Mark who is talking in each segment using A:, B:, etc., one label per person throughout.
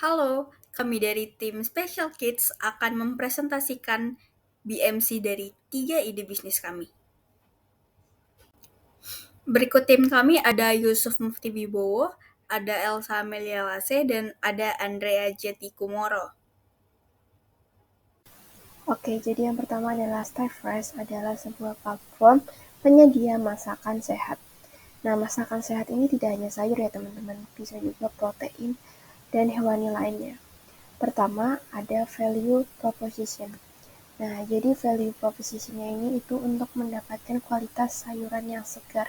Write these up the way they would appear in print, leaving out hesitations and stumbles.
A: Halo, kami dari tim Special Kids akan mempresentasikan BMC dari 3 ide bisnis kami. Berikut tim kami ada Yusuf Mufti Wibowo, ada Elsa Amelia Lase, dan ada Andrea Jeti Kumoro.
B: Oke, jadi yang pertama adalah Stay Fresh adalah sebuah platform penyedia masakan sehat. Nah, masakan sehat ini tidak hanya sayur ya teman-teman, bisa juga protein dan hewani lainnya. Pertama, ada value proposition. Nah, jadi value proposition-nya ini itu untuk mendapatkan kualitas sayuran yang segar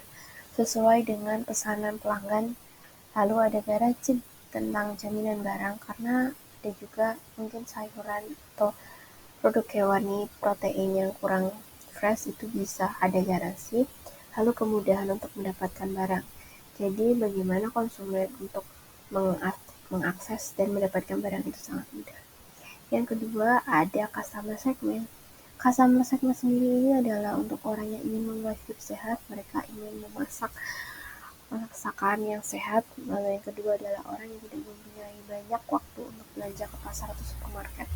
B: sesuai dengan pesanan pelanggan. Lalu ada garansi tentang jaminan barang karena ada juga mungkin sayuran atau produk hewani protein yang kurang fresh itu bisa ada garansi. Lalu kemudahan untuk mendapatkan barang. Jadi bagaimana konsumen untuk mengakses dan mendapatkan barang itu sangat mudah. Yang kedua ada customer segment. Customer segment sendiri ini adalah untuk orang yang ingin membuat hidup sehat, mereka ingin memasak masakan yang sehat. Lalu yang kedua adalah orang yang tidak mempunyai banyak waktu untuk belanja ke pasar atau supermarket.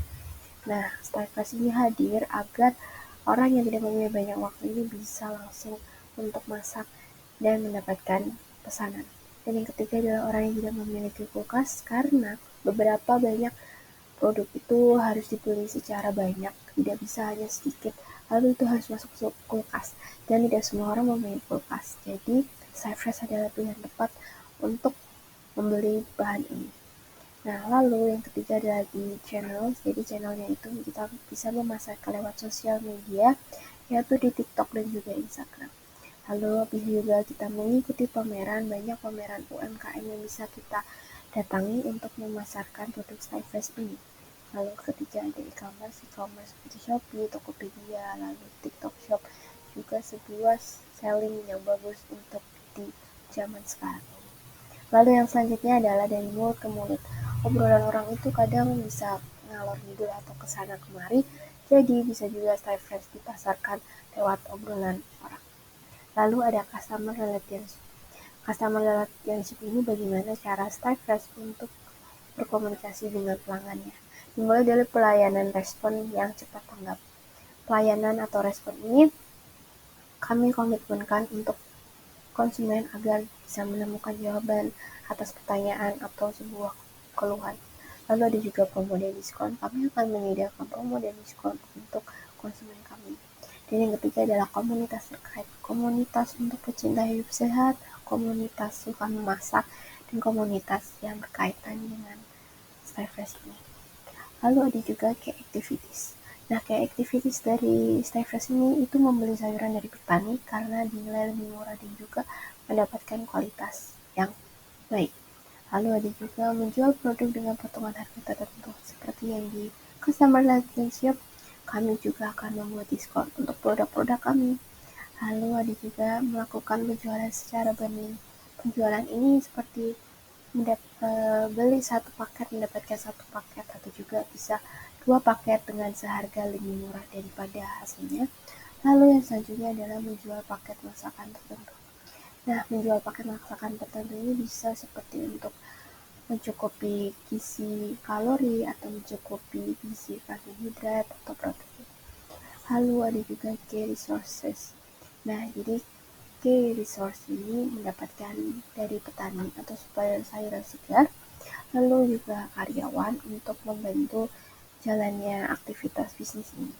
B: Nah, Starbucks ini hadir agar orang yang tidak mempunyai banyak waktu ini bisa langsung untuk masak dan mendapatkan pesanan. Dan yang ketiga adalah orang yang tidak memiliki kulkas karena beberapa banyak produk itu harus dibeli secara banyak, tidak bisa hanya sedikit, lalu itu harus masuk ke kulkas, dan tidak semua orang mempunyai kulkas. Jadi, Cypress adalah pilihan tepat untuk membeli bahan ini. Nah, lalu yang ketiga adalah di channel. Jadi channelnya itu kita bisa memasarkan lewat sosial media, yaitu di TikTok dan juga Instagram. Lalu bisa juga kita mengikuti pameran, banyak pameran UMKM yang bisa kita datangi untuk memasarkan produk Skyfresh ini. Lalu ketiga ada e-commerce seperti Shopee, Tokopedia, lalu TikTok Shop juga sebuah selling yang bagus untuk di zaman sekarang. Lalu yang selanjutnya adalah dari mulut ke mulut. Obrolan orang itu kadang bisa ngalor ngidul atau kesana kemari, jadi bisa juga stay fresh dipasarkan lewat obrolan orang. Lalu ada customer relationship. Customer relationship ini bagaimana cara stay fresh untuk berkomunikasi dengan pelanggannya. Dimulai dari pelayanan respon yang cepat tanggap. Pelayanan atau respon ini kami komitmenkan untuk konsumen agar bisa menemukan jawaban atas pertanyaan atau sebuah keluhan. Lalu ada juga promo dan diskon. Kami akan menyediakan promo dan diskon untuk konsumen kami. Dan yang ketiga adalah komunitas terkait. Komunitas untuk pecinta hidup sehat, komunitas suka memasak, dan komunitas yang berkaitan dengan Stay Fresh ini. Lalu ada juga key activities. Nah, key activities dari Stay Fresh ini itu membeli sayuran dari petani karena dinilai lebih murah dan juga mendapatkan kualitas yang baik. Lalu ada juga menjual produk dengan potongan harga tertentu seperti yang di Customer Relationship. Kami juga akan membuat diskon untuk produk-produk kami. Lalu ada juga melakukan penjualan secara bundling. Penjualan ini seperti beli satu paket mendapatkan satu paket atau juga bisa 2 paket dengan seharga lebih murah daripada hasilnya. Lalu yang selanjutnya adalah menjual paket masakan tertentu. Nah, menjual paket masakan tertentu ini bisa seperti untuk mencukupi gizi kalori atau mencukupi gizi karbohidrat atau protein. Lalu ada juga key resources. Nah, jadi key resource ini mendapatkan dari petani atau supplier sayuran segar, lalu juga karyawan untuk membantu jalannya aktivitas bisnis ini.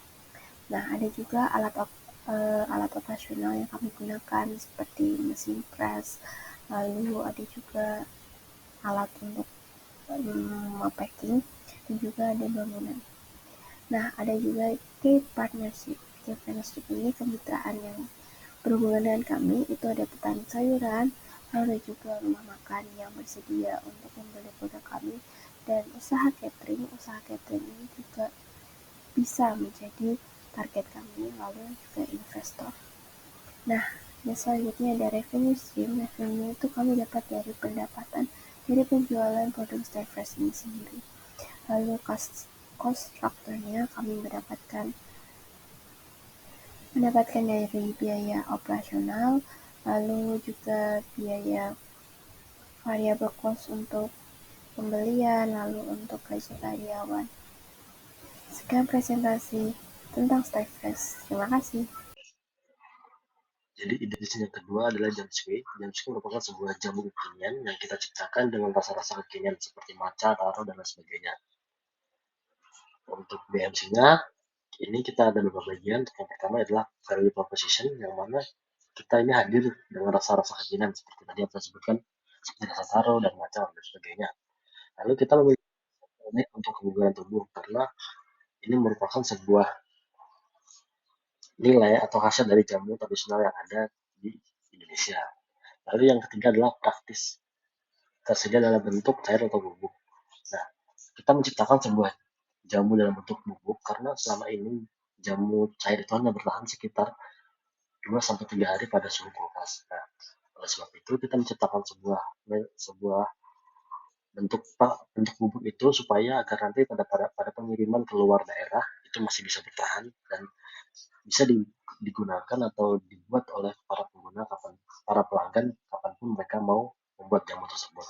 B: Nah, ada juga alat operasional yang kami gunakan seperti mesin press, lalu ada juga alat untuk packing, dan juga ada bangunan. Nah, ada juga key partnership. Key partnership ini kemitraan yang berhubungan dengan kami, itu ada petani sayuran, lalu ada juga rumah makan yang bersedia untuk membeli produk kami, dan usaha catering. Usaha catering ini juga bisa menjadi target kami, lalu juga investor. Nah, yang selanjutnya ada revenue stream. Revenue itu kami dapat dari pendapatan dari penjualan produk Stay Fresh ini sendiri. Lalu cost structure-nya kami mendapatkan dari biaya operasional, lalu juga biaya variable cost untuk pembelian, lalu untuk gaji karyawan. Sekian presentasi tentang Stay Fresh. Terima kasih.
C: Jadi ide bisnis yang kedua adalah jam squid. Jam squid merupakan sebuah jamu kekinian yang kita ciptakan dengan rasa-rasa kekinian seperti matcha, taro, dan lain sebagainya. Untuk BMC-nya, ini kita ada beberapa bagian. Yang pertama adalah value proposition, yang mana kita ini hadir dengan rasa-rasa kekinian seperti tadi yang saya sebutkan, seperti rasa taro dan matcha dan sebagainya. Lalu kita memiliki untuk kebugaran tubuh karena ini merupakan sebuah nilai atau khasiat dari jamu tradisional yang ada di Indonesia. Lalu yang ketiga adalah praktis, tersedia dalam bentuk cair atau bubuk. Nah, kita menciptakan sebuah jamu dalam bentuk bubuk karena selama ini jamu cair itu hanya bertahan sekitar 2 sampai 3 hari pada suhu kulkas. Nah, oleh sebab itu kita menciptakan sebuah bentuk bubuk itu supaya agar nanti pada pengiriman ke luar daerah itu masih bisa bertahan dan bisa digunakan atau dibuat oleh para pelanggan kapanpun mereka mau membuat jamu tersebut.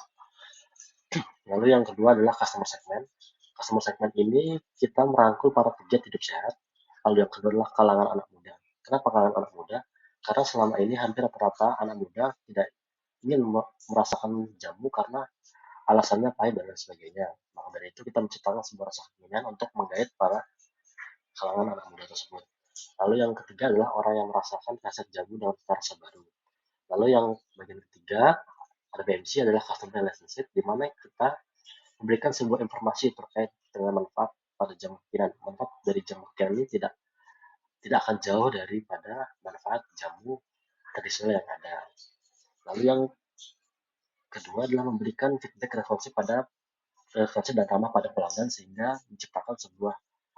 C: Lalu yang kedua adalah customer segment. Customer segment ini kita merangkul para pegiat hidup sehat. Lalu yang kedua adalah kalangan anak muda. Kenapa kalangan anak muda? Karena selama ini hampir rata-rata anak muda tidak ingin merasakan jamu karena alasannya pahit dan lain sebagainya. Maka dari itu kita menciptakan sebuah rasa keinginan untuk menggait para kalangan anak muda tersebut. Lalu yang ketiga adalah orang yang merasakan rasa jamu dengan rasa baru. Lalu yang bagian ketiga ada BMC adalah customer relationship, di mana kita memberikan sebuah informasi terkait dengan manfaat pada jamu pikiran. Manfaat dari jamu pikiran ini tidak akan jauh daripada manfaat jamu tradisional yang ada. Lalu yang kedua adalah memberikan feedback responsi dan ramah pada pelanggan sehingga menciptakan sebuah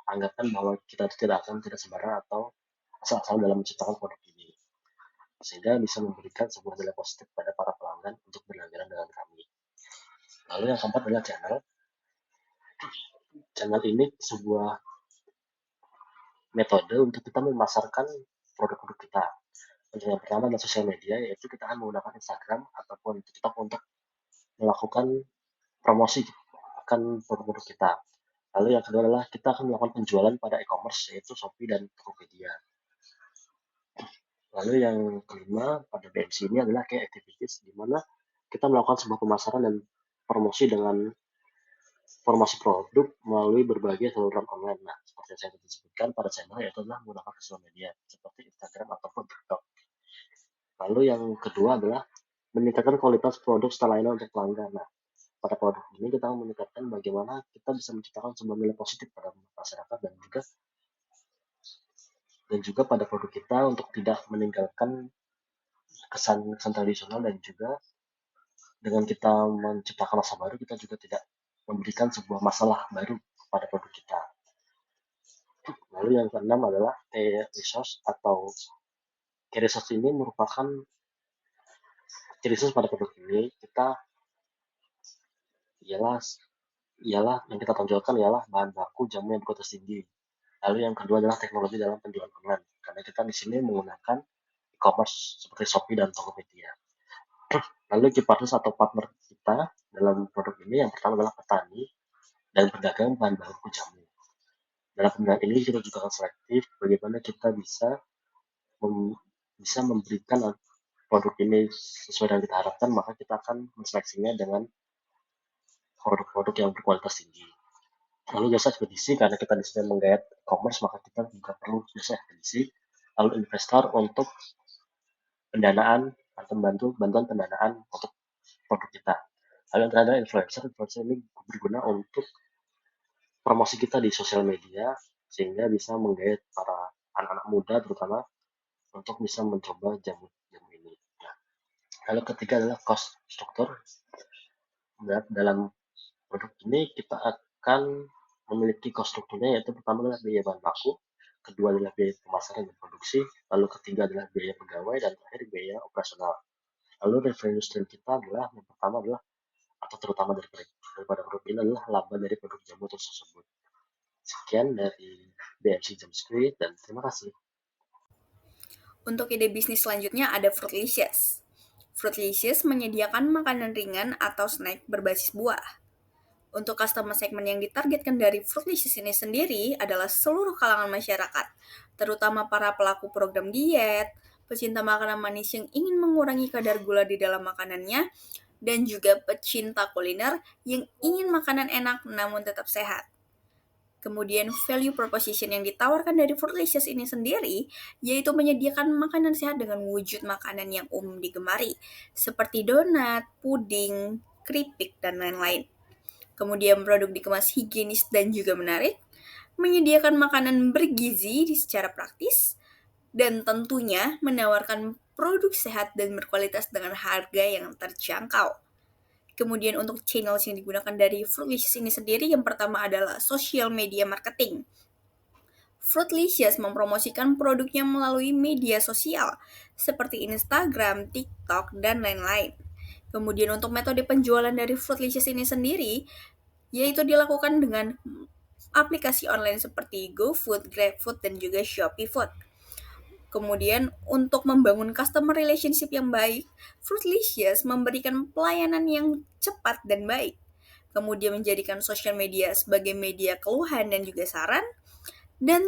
C: anggapan bahwa kita tidak sembarang atau asal-asal dalam menciptakan produk ini, sehingga bisa memberikan sebuah nilai positif pada para pelanggan untuk berlangganan dengan kami. Lalu yang keempat adalah channel. Channel ini sebuah metode untuk kita memasarkan produk-produk kita. Untuk yang pertama adalah sosial media, yaitu kita akan menggunakan Instagram ataupun TikTok untuk melakukan promosi akan produk-produk kita. Lalu yang kedua adalah kita akan melakukan penjualan pada e-commerce, yaitu Shopee dan Tokopedia. Lalu yang kelima pada BMC ini adalah key activities, di mana kita melakukan sebuah pemasaran dan promosi dengan promosi produk melalui berbagai saluran online. Nah, seperti yang saya tadi sebutkan pada channel yaitu adalah menggunakan sosial media seperti Instagram ataupun TikTok. Lalu yang kedua adalah meningkatkan kualitas produk setelah layanan untuk pelanggan. Nah, pada produk ini kita meningkatkan bagaimana kita bisa menciptakan sebuah nilai positif pada masyarakat dan juga pada produk kita untuk tidak meninggalkan kesan tradisional, dan juga dengan kita menciptakan rasa baru kita juga tidak memberikan sebuah masalah baru pada produk kita. Lalu yang keenam adalah key resource atau key resource ini merupakan key resource pada produk ini kita ialah ialah yang kita tonjolkan ialah bahan baku jamu yang berkualitas tinggi. Lalu yang kedua adalah teknologi dalam penjualan online karena kita di sini menggunakan e-commerce seperti Shopee dan Tokopedia. Lalu key partners atau partner kita dalam produk ini yang pertama adalah petani dan pedagang bahan baku jamu. Dalam pemilihan ini kita juga akan selektif bagaimana kita bisa memberikan produk ini sesuai dengan kita harapkan, maka kita akan menseleksinya dengan produk-produk yang berkualitas tinggi. Lalu jasa ekspedisi, karena kita di sini menggayat e-commerce, maka kita juga perlu jasa ekspedisi. Lalu investor untuk pendanaan atau bantuan pendanaan untuk produk kita. Lalu yang terakhir influencer. Influencer ini berguna untuk promosi kita di sosial media sehingga bisa menggait para anak-anak muda terutama untuk bisa mencoba jamu ini. Nah, lalu ketiga adalah cost struktur. Dalam produk ini kita akan memiliki cost strukturnya, yaitu pertama adalah biaya bahan baku, kedua adalah biaya pemasaran dan produksi, lalu ketiga adalah biaya pegawai, dan terakhir biaya operasional. Lalu revenue stream kita adalah yang pertama adalah atau terutama daripada produk ini adalah laba dari produk jamu tersebut. Sekian dari BMC Jam Squid dan terima kasih.
A: Untuk ide bisnis selanjutnya ada Fruitlicious. Fruitlicious menyediakan makanan ringan atau snack berbasis buah. Untuk customer segment yang ditargetkan dari Fruitlicious ini sendiri adalah seluruh kalangan masyarakat, terutama para pelaku program diet, pecinta makanan manis yang ingin mengurangi kadar gula di dalam makanannya, dan juga pecinta kuliner yang ingin makanan enak namun tetap sehat. Kemudian value proposition yang ditawarkan dari Fruitlicious ini sendiri yaitu menyediakan makanan sehat dengan wujud makanan yang umum digemari, seperti donat, puding, keripik, dan lain-lain. Kemudian produk dikemas higienis dan juga menarik, menyediakan makanan bergizi secara praktis, dan tentunya menawarkan produk sehat dan berkualitas dengan harga yang terjangkau. Kemudian untuk channels yang digunakan dari Fruitlicious ini sendiri, yang pertama adalah social media marketing. Fruitlicious mempromosikan produknya melalui media sosial seperti Instagram, TikTok, dan lain-lain. Kemudian untuk metode penjualan dari Fruitlicious ini sendiri, yaitu dilakukan dengan aplikasi online seperti GoFood, GrabFood, dan juga Shopee Food. Kemudian untuk membangun customer relationship yang baik, Fruitlicious memberikan pelayanan yang cepat dan baik. Kemudian menjadikan social media sebagai media keluhan dan juga saran, dan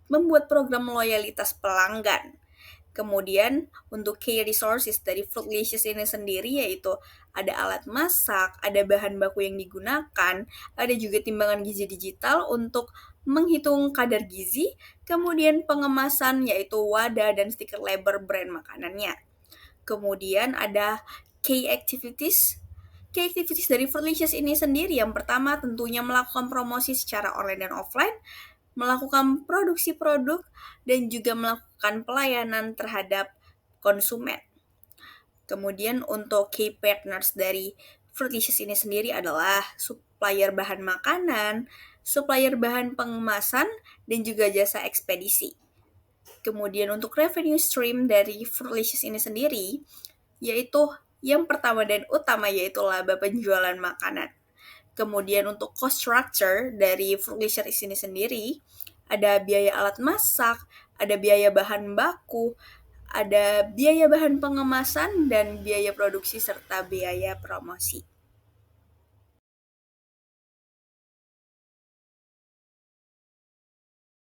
A: membuat program loyalitas pelanggan. Kemudian untuk key resources dari Fruitlicious ini sendiri yaitu ada alat masak, ada bahan baku yang digunakan, ada juga timbangan gizi digital untuk menghitung kadar gizi, kemudian pengemasan yaitu wadah dan stiker label brand makanannya. Kemudian ada key activities. Key activities dari Fruitlicious ini sendiri yang pertama tentunya melakukan promosi secara online dan offline, melakukan produksi produk, dan juga melakukan pelayanan terhadap konsumen. Kemudian untuk key partners dari Fruitlicious ini sendiri adalah supplier bahan makanan, supplier bahan pengemasan, dan juga jasa ekspedisi. Kemudian untuk revenue stream dari Fruitlicious ini sendiri, yaitu yang pertama dan utama yaitu laba penjualan makanan. Kemudian untuk cost structure dari Fruitlicious ini sendiri, ada biaya alat masak, ada biaya bahan baku, ada biaya bahan pengemasan, dan biaya produksi serta biaya promosi.